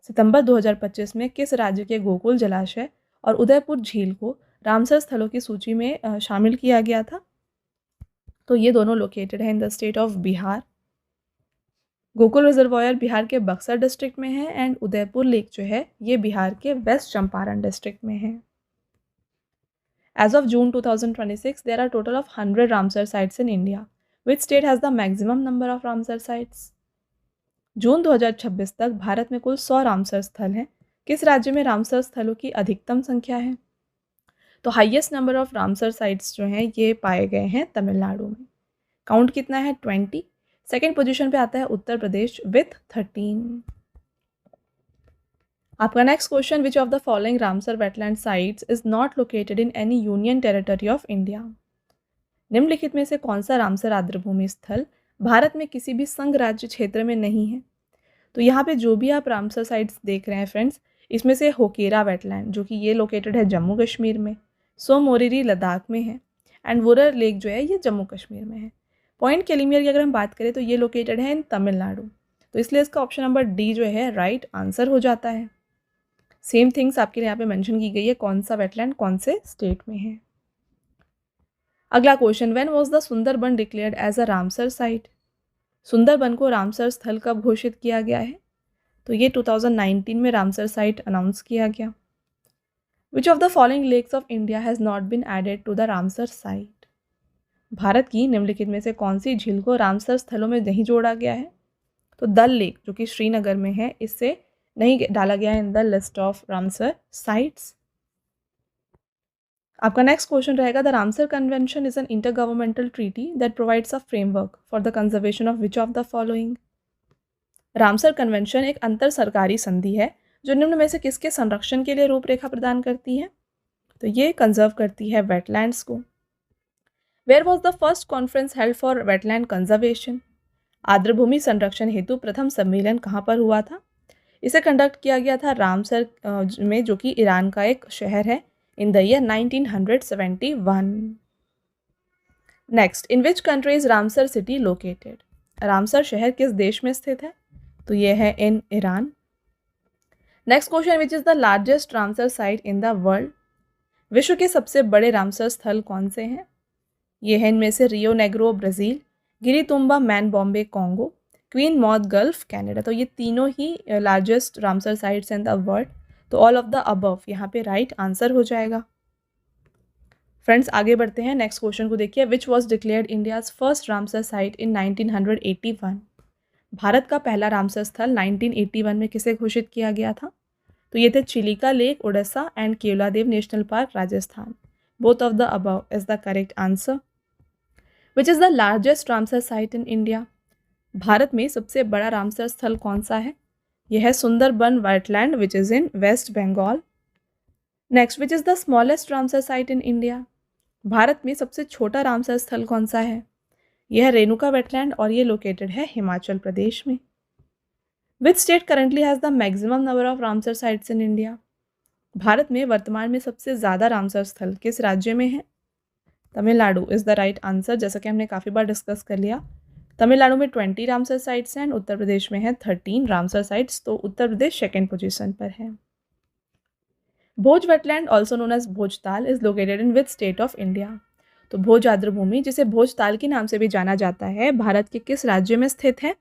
Speaker 1: सितंबर 2025 में किस राज्य के गोकुल जलाशय और उदयपुर झील को रामसर स्थलों की सूची में शामिल किया गया था? तो ये दोनों लोकेटेड है in the state of Bihar. Gokul reservoir Bihar के बक्सर डिस्ट्रिक्ट में है एंड उदयपुर लेक जो है ये बिहार के वेस्ट चंपारण डिस्ट्रिक्ट में है। As of June 2026, there are total of 100 Ramsar sites in India. Which state has the maximum number of Ramsar sites? जून 2026 तक भारत में कुल 100 रामसर स्थल हैं। किस राज्य में रामसर स्थलों की अधिकतम संख्या है? तो highest number of Ramsar sites जो हैं ये पाए गए हैं तमिलनाडु में। काउंट कितना है? 20। सेकेंड पोजीशन पे आता है उत्तर प्रदेश विथ 13। आपका next question, which of the following Ramsar wetland sites is not located in any union territory of India? निम्नलिखित में से कौन सा रामसर आर्द्रभूमि स्थल भारत में किसी भी संघ राज्य क्षेत्र में नहीं है? तो यहाँ पे जो भी आप रामसर साइट्स देख रहे हैं फ्रेंड्स, इसमें से होकेरा वेटलैंड जो कि ये लोकेटेड है जम्मू कश्मीर में, सो मोरिरी लद्दाख में है एंड वुरर लेक जो है ये जम्मू कश्मीर में है। पॉइंट कैलिमियर की अगर हम बात करें तो ये लोकेटेड है इन तमिलनाडु। तो इसलिए इसका ऑप्शन नंबर डी जो है राइट आंसर हो जाता है। सेम थिंग्स आपके लिए यहाँ पे मेंशन की गई है, कौन सा वेटलैंड कौन से स्टेट में है। अगला question, when was the Sundarban declared as a Ramsar site? Sundarban को रामसर स्थल कब घोषित किया गया है? तो ये 2019 में रामसर साइट अनाउंस किया गया। Which of the following lakes of India has not been added to the Ramsar site? Bharat की निम्नलिखित में से कौन सी झील को रामसर स्थलों में नहीं जोड़ा गया है? तो डल लेक जो कि श्रीनगर में है, इससे नहीं डाला गया है in the list of Ramsar sites. आपका नेक्स्ट क्वेश्चन रहेगा, the Ramsar convention is an inter governmental treaty that provides a framework for the conservation of which of the following? Ramsar convention एक अंतर सरकारी संधि है जो निम्न में से किसके संरक्षण के लिए रूपरेखा प्रदान करती है? तो ये कंजर्व करती है वेटलैंड्स को। Where was the first conference held for wetland conservation? आर्द्रभूमि संरक्षण हेतु प्रथम सम्मेलन कहाँ पर हुआ था? इसे कंडक्ट किया गया था रामसर में, जो कि ईरान का एक शहर है, in the year 1971। Next, in which country is Ramsar city located? Ramsar शहर किस देश में स्थित है? तो ये है in Iran. Next question, which is the largest Ramsar site in the world? विश्व के सबसे बड़े रामसर स्थल कौन से हैं? ये है इनमें से Rio Negro Brazil, Ngiri Tumba Maindombe Congo, Queen Maud Gulf Canada. तो ये तीनों ही largest Ramsar sites in the world. तो ऑल ऑफ द अबव यहाँ पे राइट आंसर हो जाएगा। फ्रेंड्स आगे बढ़ते हैं, नेक्स्ट क्वेश्चन को देखिए, which was declared India's first Ramsar site in 1981? भारत का पहला रामसर स्थल 1981 में किसे घोषित किया गया था? तो ये थे Chilika lake Odisha and Keoladeo national park Rajasthan. Both of the above is the correct answer. Which is the largest Ramsar site in India? Bharat में सबसे बड़ा रामसर स्थल कौन सा है? यह है Sundarban wetland which is in west Bengal. Next, which is the smallest Ramsar site in India? Bharat में सबसे छोटा रामसर स्थल कौन सा है? यह है रेणुका वेटलैंड और ये लोकेटेड है हिमाचल प्रदेश में। Which state currently has the maximum number of Ramsar sites in India? Bharat में वर्तमान में सबसे ज़्यादा रामसर स्थल किस राज्य में है? Tamil Nadu is the right answer, जैसा कि हमने काफ़ी बार डिस्कस कर लिया। तमिलनाडु में 20 रामसर साइट्स हैं एंड उत्तर प्रदेश में है 13 रामसर साइट्स। तो उत्तर प्रदेश सेकेंड पोजीशन पर है। Bhoj wetland also known as Bhojtal is located in which state of India? तो भोज आर्द्रभूमि, जिसे भोजताल के नाम से भी जाना जाता है, भारत के किस राज्य में स्थित है?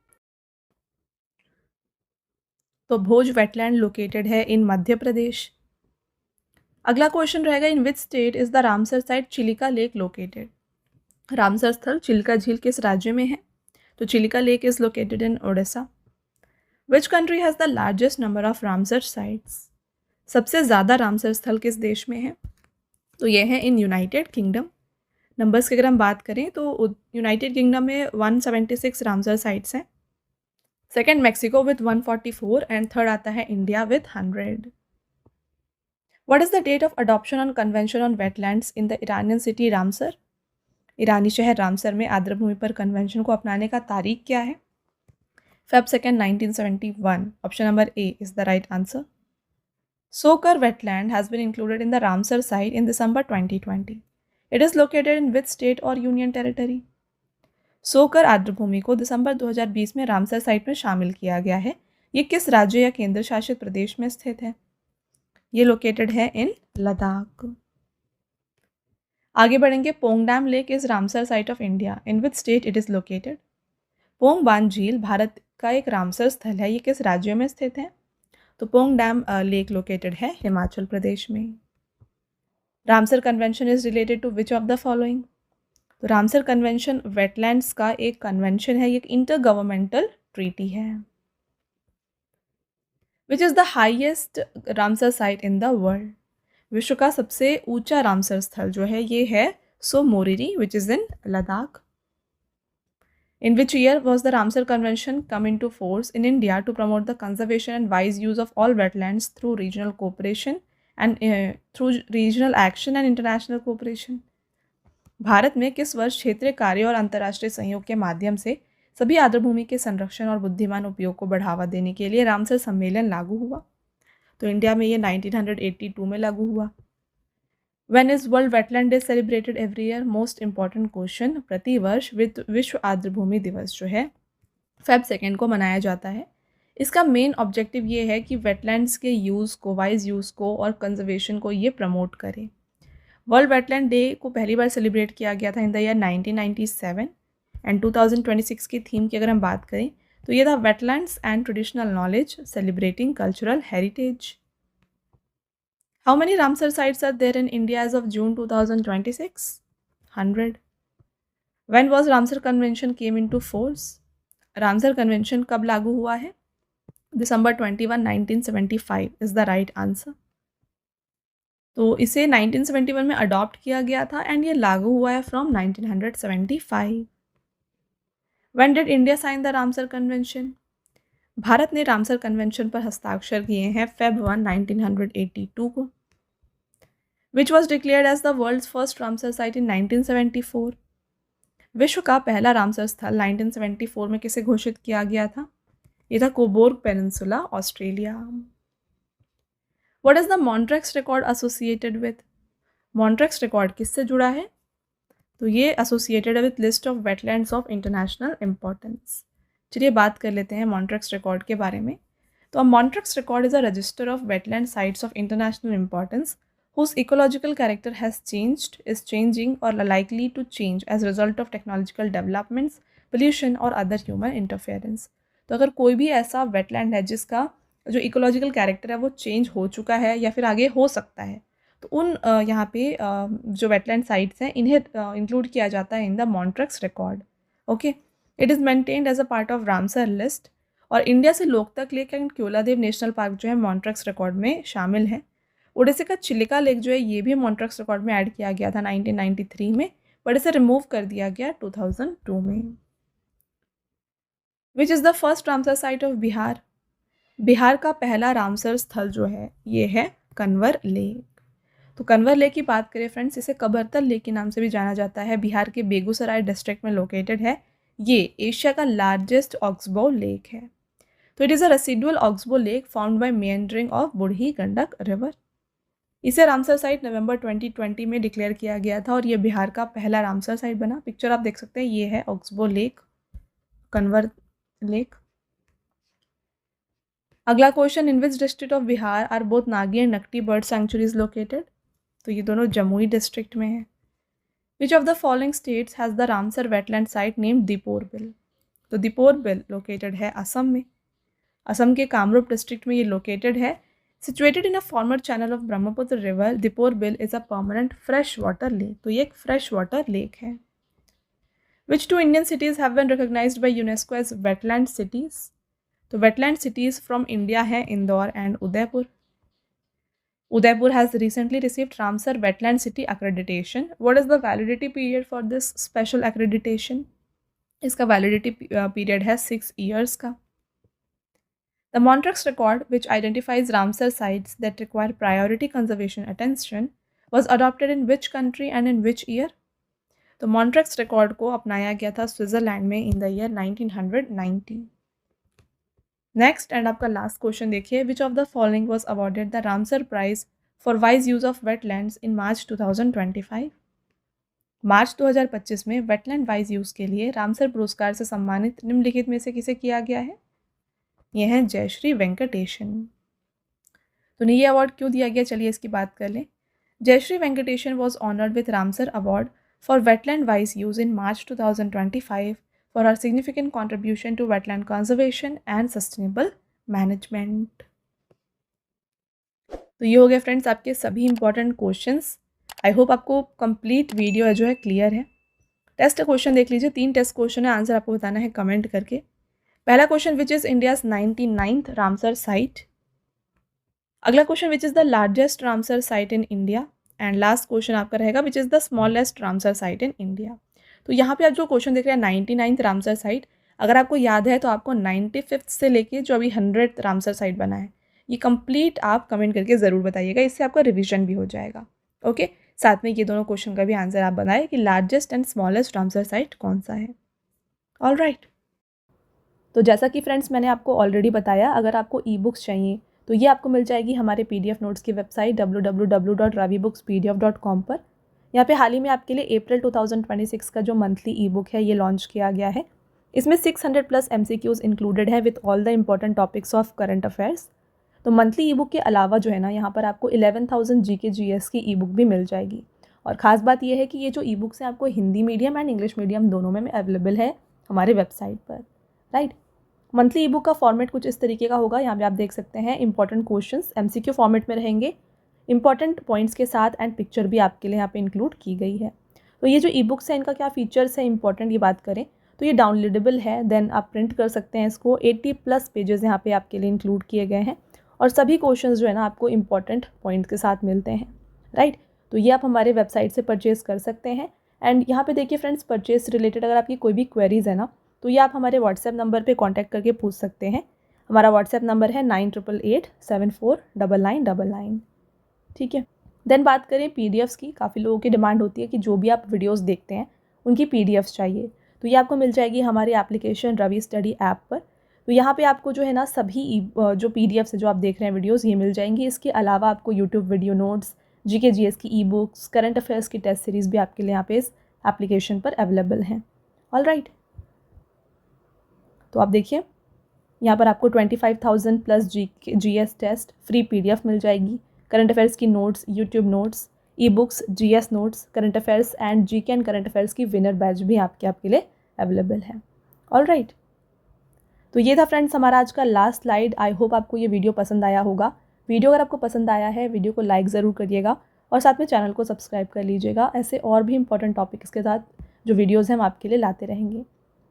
Speaker 1: तो भोज वेटलैंड लोकेटेड है इन मध्य प्रदेश। अगला क्वेश्चन रहेगा, in which state is the Ramsar site Chilika lake located? Ramsar स्थल चिल्का झील किस राज्य में है? तो Chilika lake is located in Odisha. Which country has the largest number of Ramsar sites? सबसे ज़्यादा रामसर स्थल किस देश में है? तो ये है इन यूनाइटेड किंगडम। नंबर्स की अगर हम बात करें तो यूनाइटेड किंगडम में 176 रामसर साइट्स हैं, second Mexico with 144 and third आता है India with 100। What is the date of adoption on convention on wetlands in the Iranian city Ramsar? ईरानी शहर रामसर में आर्द्रभूमि पर कन्वेंशन को अपनाने का तारीख क्या है? Feb 2nd 1971। Option number A is the right answer. Sokar wetland has been included in the Ramsar site in December 2020. It is located in which state or union territory? सोकर आर्द्रभूमि को दिसंबर 2020 में रामसर साइट में शामिल किया गया है। ये किस राज्य या केंद्र शासित प्रदेश में स्थित है? ये लोकेटेड है इन लद्दाख। आगे बढ़ेंगे, Pong dam lake is Ramsar site of India, in which state it is located? Pong बांध झील भारत का एक रामसर स्थल है, ये किस राज्य में स्थित है? तो पोंग डैम लेक लोकेटेड है हिमाचल प्रदेश में। Ramsar convention is related to which of the following? तो रामसर कन्वेंशन वेटलैंड्स का एक कन्वेंशन है, ये एक इंटर गवर्नमेंटल ट्रीटी है। विच is the highest Ramsar site in the world? विश्व का सबसे ऊंचा रामसर स्थल जो है ये है Tso Moriri which is in Ladakh. In which year was the Ramsar Convention come into force in India to promote the conservation and wise use of all wetlands through regional cooperation and through regional action and international cooperation? Bharat में किस वर्ष क्षेत्रीय कार्य और अंतर्राष्ट्रीय सहयोग के माध्यम से सभी आर्द्रभूमि के संरक्षण और बुद्धिमान उपयोग को बढ़ावा देने के लिए रामसर सम्मेलन लागू हुआ? तो इंडिया में ये 1982 में लागू हुआ। When is World Wetland Day celebrated every year? Most important question. प्रतिवर्ष विश्व आर्द्रभूमि दिवस जो है Feb 2 को मनाया जाता है। इसका मेन ऑब्जेक्टिव ये है कि वेटलैंड्स के यूज़ को, वाइज यूज़ को और कंजर्वेशन को ये प्रमोट करे। वर्ल्ड वेटलैंड डे को पहली बार सेलिब्रेट किया गया था इन द ईयर 1997 एंड 2026 की थीम की अगर हम बात करें तो ये था wetlands and traditional knowledge celebrating cultural heritage. How many Ramsar sites are there in India as of June 2026? 100. When was Ramsar convention came into force? Ramsar convention कब लागू हुआ है? December 21, 1975 is the right answer. तो इसे 1971 में adopt किया गया था एंड ये लागू हुआ है from 1975। When did India sign the Ramsar convention? Bharat ने रामसर कन्वेंशन पर हस्ताक्षर किए हैं Feb 1, 1982 को। Which was declared as the world's first Ramsar site in 1974? विश्व का पहला रामसर स्थल 1974 में किसे घोषित किया गया था? ये था Cobourg peninsula, Australia. What is the Montreux record associated with? Montreux record किससे जुड़ा है? तो ये associated with list of wetlands of international importance। चलिए बात कर लेते हैं Montreux record के बारे में। तो Montreux record is a register of wetland sites of international importance whose ecological character has changed, is changing or likely to change as a result of technological developments, pollution और other human interference। तो अगर कोई भी ऐसा wetland है जिसका जो ecological character है वो चेंज हो चुका है या फिर आगे हो सकता है, तो उन यहाँ पे जो वेटलैंड साइट्स हैं इन्हें इंक्लूड किया जाता है in the Montreux record. Okay, it is maintained as a part of Ramsar list. और इंडिया से Loktak lake and Keoladeo national park जो है मॉन्ट्रक्स रिकॉर्ड में शामिल है। ओडिशा का चिलिका लेक जो है ये भी मॉन्ट्रक्स रिकॉर्ड में ऐड किया गया था 1993 में, बट इसे रिमूव कर दिया गया 2002 में। Which is the first Ramsar site of Bihar? Bihar का पहला रामसर स्थल जो है ये है कन्वर लेक। तो कन्वर लेक की बात करें फ्रेंड्स, इसे कबरतल लेक के नाम से भी जाना जाता है, बिहार के बेगूसराय डिस्ट्रिक्ट में लोकेटेड है। ये एशिया का लार्जेस्ट ऑक्सबो लेक है। तो it is a residual oxbow lake found by meandering of Burhi Gandak river. इसे रामसर साइट नवंबर 2020 में डिक्लेयर किया गया था और ये बिहार का पहला रामसर साइट बना। पिक्चर आप देख सकते हैं, ये है ऑक्सबो लेक, कन्वर लेक। अगला question, in which district of Bihar are both Nagi and Nakti bird sanctuaries located? तो ये दोनों जमुई डिस्ट्रिक्ट में है। Which of the following states has the Ramsar wetland site name Deepor Beel? तो दीपोर बिल लोकेटेड है असम में। असम के कामरूप डिस्ट्रिक्ट में ये लोकेटेड है। Situated in a former channel of Brahmaputra river, Deepor Beel is a permanent fresh water lake. तो ये एक फ्रेश वाटर लेक है। Which two Indian cities have been recognised by UNESCO as wetland cities? तो वेटलैंड सिटीज़ फ्रॉम इंडिया है Indore and Udaipur. Udaipur has recently received Ramsar wetland city accreditation. What is the validity period for this special accreditation? इसका validity period है 6 years का। The Montreux record, which identifies Ramsar sites that require priority conservation attention, was adopted in which country and in which year? तो Montreux record को अपनाया गया था Switzerland में in the year 1990। Next and आपका last question देखिए, which of the following was awarded the Ramsar prize for wise use of wetlands in March 2025? मार्च 2025 में वेटलैंड वाइज यूज़ के लिए रामसर पुरस्कार से सम्मानित निम्नलिखित में से किसे किया गया है? यह है जयश्री वेंकटेशन। तो ये अवार्ड क्यों दिया गया, चलिए इसकी बात कर लें। Jayashree Venkatesan was honoured with Ramsar award for wetland wise use in March 2025 for her significant contribution to wetland conservation and sustainable management। तो ये हो गए फ्रेंड्स आपके सभी इंपॉर्टेंट क्वेश्चंस। आई होप आपको कंप्लीट वीडियो जो है क्लियर है। टेस्ट क्वेश्चन देख लीजिए, 3 टेस्ट क्वेश्चन है, आंसर आपको बताना है कमेंट करके। पहला question, which is India's 99th Ramsar site? अगला question, which is the largest Ramsar site in India? And last question आपका रहेगा, which is the smallest Ramsar site in India? तो यहाँ पे आप जो क्वेश्चन देख रहे हैं 99th रामसर साइट, अगर आपको याद है तो आपको 95th से लेके जो अभी 100th रामसर साइट बना है, ये कंप्लीट आप कमेंट करके ज़रूर बताइएगा, इससे आपका रिवीजन भी हो जाएगा। ओके, साथ में ये दोनों क्वेश्चन का भी आंसर आप बनाए कि largest and smallest Ramsar site कौन सा है। ऑल राइट, तो जैसा कि फ्रेंड्स मैंने आपको ऑलरेडी बताया, अगर आपको ई बुक्स चाहिए तो ये आपको मिल जाएगी हमारे PDF नोट्स की वेबसाइट www.ravibookspdf.com पर। यहाँ पे हाल ही में आपके लिए अप्रैल 2026 का जो मंथली ई बुक है ये लॉन्च किया गया है। इसमें 600+ MCQs इंक्लूडेड है with all the important topics of current affairs. तो मंथली ई बुक के अलावा जो है ना, यहाँ पर आपको 11,000 GK GS की ई बुक भी मिल जाएगी। और ख़ास बात यह है कि ये जो ई बुक्स हैं आपको Hindi medium and English medium दोनों में अवेलेबल है हमारे वेबसाइट पर, राइट। मंथली ई बुक का फॉर्मेट कुछ इस तरीके का होगा, यहाँ पे आप देख सकते हैं इंपॉर्टेंट क्वेश्चंस MCQ फॉर्मेट में रहेंगे, इंपॉर्टेंट पॉइंट्स के साथ, एंड पिक्चर भी आपके लिए यहाँ पे इंक्लूड की गई है। तो ये जो ई बुक्स हैं इनका क्या फ़ीचर्स है इंपॉर्टेंट ये बात करें तो ये डाउनलोडेबल है, देन आप प्रिंट कर सकते हैं इसको। 80+ पेजेस यहाँ पे आपके लिए इंक्लूड किए गए हैं और सभी क्वेश्चंस जो है ना आपको इंपॉर्टेंट पॉइंट के साथ मिलते हैं, राइट। तो ये आप हमारे वेबसाइट से परचेज़ कर सकते हैं। एंड यहाँ पे देखिए फ्रेंड्स, परचेज रिलेटेड अगर आपकी कोई भी क्वेरीज़ है ना तो ये आप हमारे व्हाट्सएप नंबर पे कांटेक्ट करके पूछ सकते हैं। हमारा व्हाट्सएप नंबर है 9888749999, ठीक है। देन बात करें पीडीएफ्स की, काफ़ी लोगों की डिमांड होती है कि जो भी आप वीडियोस देखते हैं उनकी पीडीएफ्स चाहिए, तो ये आपको मिल जाएगी हमारी एप्लीकेशन रवि स्टडी ऐप पर। तो यहाँ पे आपको जो है ना सभी जो पीडीएफ्स है जो आप देख रहे हैं वीडियोस ये मिल जाएंगी। इसके अलावा आपको YouTube video notes, GK GS की ई बुक्स, करंट अफेयर्स की टेस्ट सीरीज़ भी आपके लिए यहाँ पे इस एप्लीकेशन पर अवेलेबल हैं। ऑल राइट, तो आप देखिए यहाँ पर आपको 25,000+ जीएस टेस्ट फ्री पीडीएफ मिल जाएगी, करंट अफेयर्स की notes, YouTube notes, e books, GS notes, current affairs and GK and current affairs की विनर बैच भी आपके लिए अवेलेबल है। ऑल राइट, तो ये था फ्रेंड्स हमारा आज का लास्ट स्लाइड। आई होप आपको ये वीडियो पसंद आया होगा। वीडियो अगर आपको पसंद आया है वीडियो को लाइक ज़रूर करिएगा और साथ में चैनल को सब्सक्राइब कर लीजिएगा। ऐसे और भी इंपॉर्टेंट टॉपिक्स के साथ जो वीडियोज़ हैं हम आपके लिए लाते रहेंगे।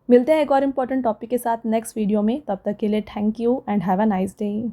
Speaker 1: मिलते हैं एक और इम्पॉर्टेंट टॉपिक के साथ नेक्स्ट वीडियो में, तब तक के लिए thank you and have a nice day.